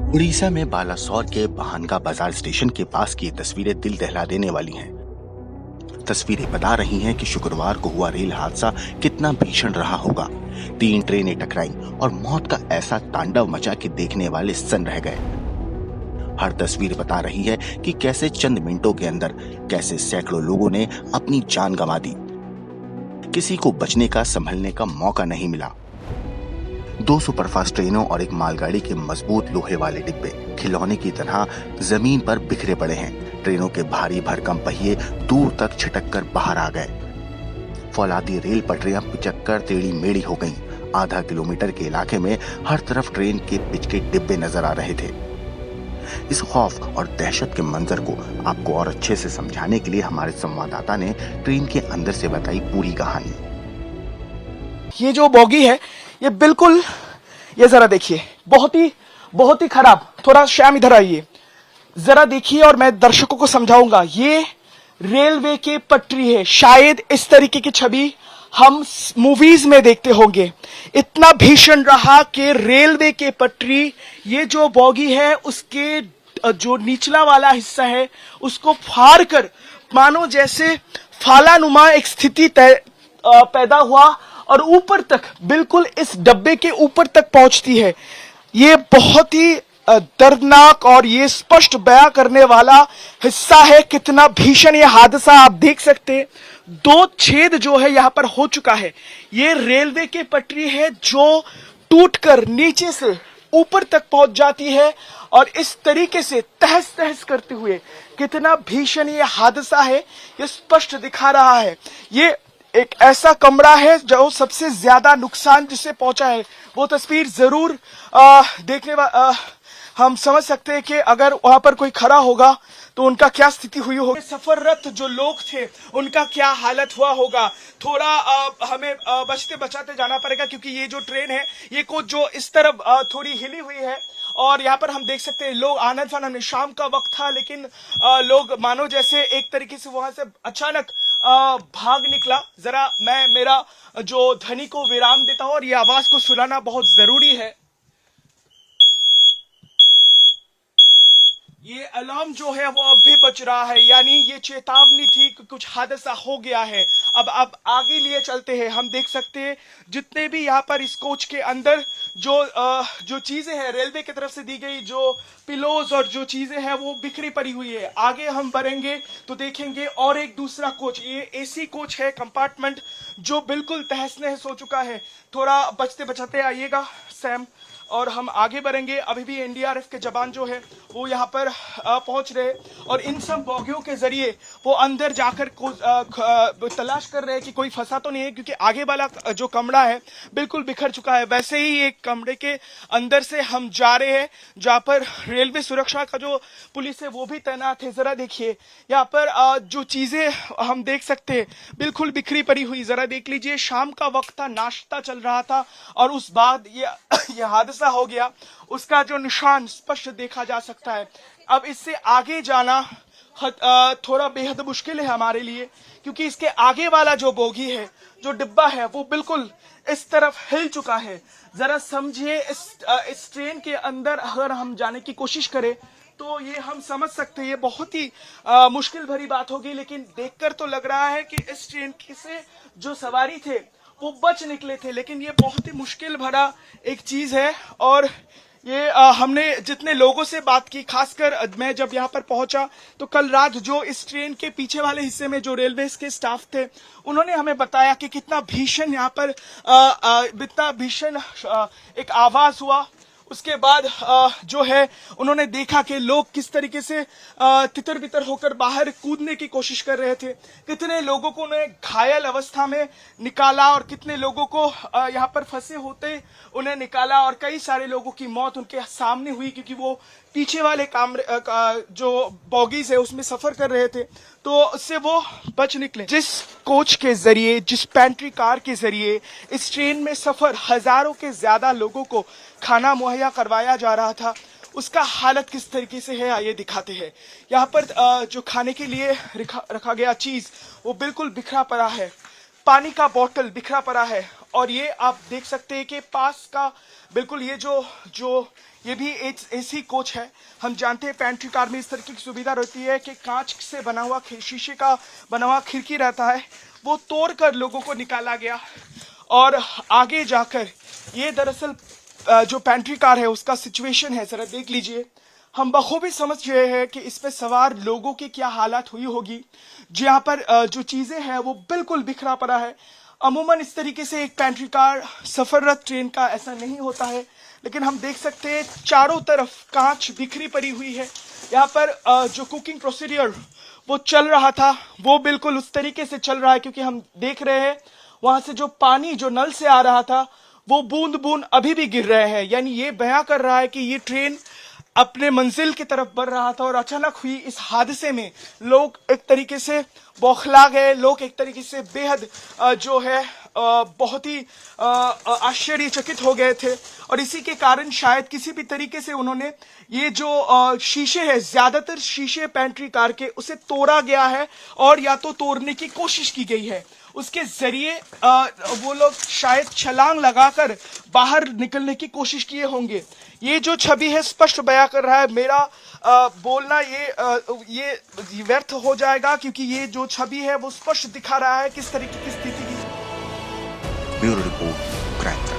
उड़ीसा में बालासोर के बहानगा बाजार स्टेशन के पास की ये तस्वीरें दिल दहला देने वाली हैं। तस्वीरें बता रही हैं कि शुक्रवार को हुआ रेल हादसा कितना भीषण रहा होगा। 3 ट्रेनें टकराईं और मौत का ऐसा तांडव मचा कि देखने वाले सन्न रह गए। हर तस्वीर बता रही है कि कैसे चंद मिनटों के अंदर कैसे सैकड़ों लोगों ने अपनी जान गंवा दी। किसी को बचने का, संभलने का मौका नहीं मिला। 2 सुपरफास्ट ट्रेनों और एक मालगाड़ी के मजबूत लोहे वाले डिब्बे खिलौने की तरह जमीन पर बिखरे पड़े हैं। ट्रेनों के भारी भरकम पहिए दूर तक छिटक कर बाहर आ गए। फौलादी रेल पटरियां पिचक कर टेढ़ी मेढ़ी हो गईं। आधा किलोमीटर के इलाके में हर तरफ ट्रेन के पिच के डिब्बे नजर आ रहे थे। इस खौफ और दहशत के मंजर को आपको और अच्छे से समझाने के लिए हमारे संवाददाता ने ट्रेन के अंदर से बताई पूरी कहानी। ये जो बोगी है ये बिल्कुल, ये जरा देखिए, बहुत ही खराब। थोड़ा श्याम इधर आइए, जरा देखिए और मैं दर्शकों को समझाऊंगा। ये रेलवे के पटरी है। शायद इस तरीके की छवि हम मूवीज में देखते होंगे। इतना भीषण रहा कि रेलवे के पटरी, ये जो बोगी है उसके जो निचला वाला हिस्सा है उसको फाड़ कर मानो जैसे फालानुमा एक स्थिति पैदा हुआ और ऊपर तक, बिल्कुल इस डब्बे के ऊपर तक पहुंचती है। ये बहुत ही दर्दनाक और ये स्पष्ट बयां करने वाला हिस्सा है कितना भीषण ये हादसा। आप देख सकते हैं 2 छेद जो है यहां पर हो चुका है। ये रेलवे के पटरी है जो टूटकर नीचे से ऊपर तक पहुंच जाती है और इस तरीके से तहस तहस करते हुए कितना भीषण ये हादसा है ये स्पष्ट दिखा रहा है। ये एक ऐसा कमरा है जो सबसे ज्यादा नुकसान जिसे पहुंचा है। वो तस्वीर जरूर हम समझ सकते हैं कि अगर वहां पर कोई खड़ा होगा तो उनका क्या स्थिति हुई होगी। सफररत जो लोग थे उनका क्या हालत हुआ होगा। थोड़ा हमें बचते बचाते जाना पड़ेगा क्योंकि ये जो ट्रेन है ये कुछ जो इस तरफ थोड़ी हिली हुई है और यहाँ पर हम देख सकते हैं लोग आनंद फानंद में, शाम का वक्त था लेकिन लोग मानो जैसे एक तरीके से वहां से अचानक भाग निकला। जरा मैं मेरा जो ध्वनि को विराम देता हूं और ये आवाज को सुनाना बहुत जरूरी है। ये अलार्म जो है वो अब भी बज रहा है, यानी ये चेतावनी थी कि कुछ हादसा हो गया है। अब आगे लिए चलते हैं। हम देख सकते हैं जितने भी यहाँ पर इस कोच के अंदर जो चीजें हैं रेलवे की तरफ से दी गई, जो पिलोज और जो चीजें हैं वो बिखरी पड़ी हुई है। आगे हम बढ़ेंगे तो देखेंगे और एक दूसरा कोच, ये एसी कोच है, कंपार्टमेंट जो बिल्कुल तहस नहस हो चुका है। थोड़ा बचते बचाते आइएगा सैम और हम आगे बढ़ेंगे। अभी भी एनडीआरएफ के जवान जो है वो यहाँ पर पहुंच रहे और इन सब बोगियों के जरिए वो अंदर जाकर तलाश कर रहे हैं कि कोई फंसा तो नहीं है, क्योंकि आगे वाला जो कमरा है बिल्कुल बिखर चुका है। वैसे ही एक कमरे के अंदर से हम जा रहे हैं जहाँ पर रेलवे सुरक्षा का जो पुलिस है वो भी तैनात है। जरा देखिए यहाँ पर जो चीजें हम देख सकते हैं बिल्कुल बिखरी पड़ी हुई। जरा देख लीजिए, शाम का वक्त था, नाश्ता चल रहा था और उस बाद ये हादसा हो गया। उसका जो निशान स्पष्ट देखा जा सकता है। अब इससे आगे जाना थोड़ा बेहद मुश्किल है हमारे लिए, क्योंकि इसके आगे वाला जो बोगी है, जो डिब्बा है, वो बिल्कुल इस तरफ हिल चुका है। जरा समझिए, इस ट्रेन के अंदर अगर हम जाने की कोशिश करें तो ये हम समझ सकते हैं ये बहुत ही मुश्किल भरी बात होगी, लेकिन देखकर तो लग रहा है कि इस ट्रेन से जो सवारी थे वो बच निकले थे। लेकिन ये बहुत ही मुश्किल भरा एक चीज है और ये हमने जितने लोगों से बात की, खासकर मैं जब यहाँ पर पहुंचा तो कल रात जो इस ट्रेन के पीछे वाले हिस्से में जो रेलवे के स्टाफ थे उन्होंने हमें बताया कि कितना भीषण यहाँ पर इतना भीषण एक आवाज हुआ। उसके बाद जो है उन्होंने देखा कि लोग किस तरीके से तितर बितर होकर बाहर कूदने की कोशिश कर रहे थे। कितने लोगों को उन्हें घायल अवस्था में निकाला और कितने लोगों को यहाँ पर फंसे होते उन्हें निकाला और कई सारे लोगों की मौत उनके सामने हुई, क्योंकि वो पीछे वाले जो बॉगीज है उसमें सफर कर रहे थे तो उससे वो बच निकले। जिस कोच के जरिए, जिस पैंट्री कार के जरिए इस ट्रेन में सफर हजारों के ज्यादा लोगों को खाना मुहैया करवाया जा रहा था, उसका हालत किस तरीके से है आइए दिखाते हैं। यहाँ पर जो खाने के लिए रखा गया चीज वो बिल्कुल बिखरा पड़ा है। पानी का बोतल बिखरा पड़ा है और ये आप देख सकते हैं कि पास का बिल्कुल ये जो ये भी एक एसी कोच है। हम जानते हैं पैंट्री कार में इस तरह की सुविधा रहती है कि कांच से बना हुआ शीशे का बना हुआ खिड़की रहता है, वो तोड़कर लोगों को निकाला गया। और आगे जाकर ये दरअसल जो पैंट्री कार है उसका सिचुएशन है, जरा देख लीजिए। हम बखूबी समझ रहे हैं कि इस पे सवार लोगों की क्या हालत हुई होगी। जहाँ पर जो चीजें हैं वो बिल्कुल बिखरा पड़ा है। अमूमन इस तरीके से एक पैंट्री कार सफररत ट्रेन का ऐसा नहीं होता है, लेकिन हम देख सकते हैं चारों तरफ कांच बिखरी पड़ी हुई है। यहाँ पर जो कुकिंग प्रोसीडियर वो चल रहा था वो बिल्कुल उस तरीके से चल रहा है, क्योंकि हम देख रहे हैं वहां से जो पानी जो नल से आ रहा था वो बूंद बूंद अभी भी गिर रहे हैं। यानी ये बयां कर रहा है कि ये ट्रेन अपने मंजिल की तरफ बढ़ रहा था और अचानक हुई इस हादसे में लोग एक तरीके से बौखला गए। लोग एक तरीके से बेहद जो है बहुत ही आश्चर्यचकित हो गए थे, और इसी के कारण शायद किसी भी तरीके से उन्होंने ये जो शीशे है, ज्यादातर शीशे पैंट्री कार के, उसे तोड़ा गया है और या तो तोड़ने की कोशिश की गई है। उसके जरिए वो लोग शायद छलांग लगाकर बाहर निकलने की कोशिश किए होंगे। ये जो छवि है स्पष्ट बयां कर रहा है। मेरा बोलना ये व्यर्थ हो जाएगा, क्योंकि ये जो छवि है वो स्पष्ट दिखा रहा है किस तरीके की स्थिति की। Bureau report, crime.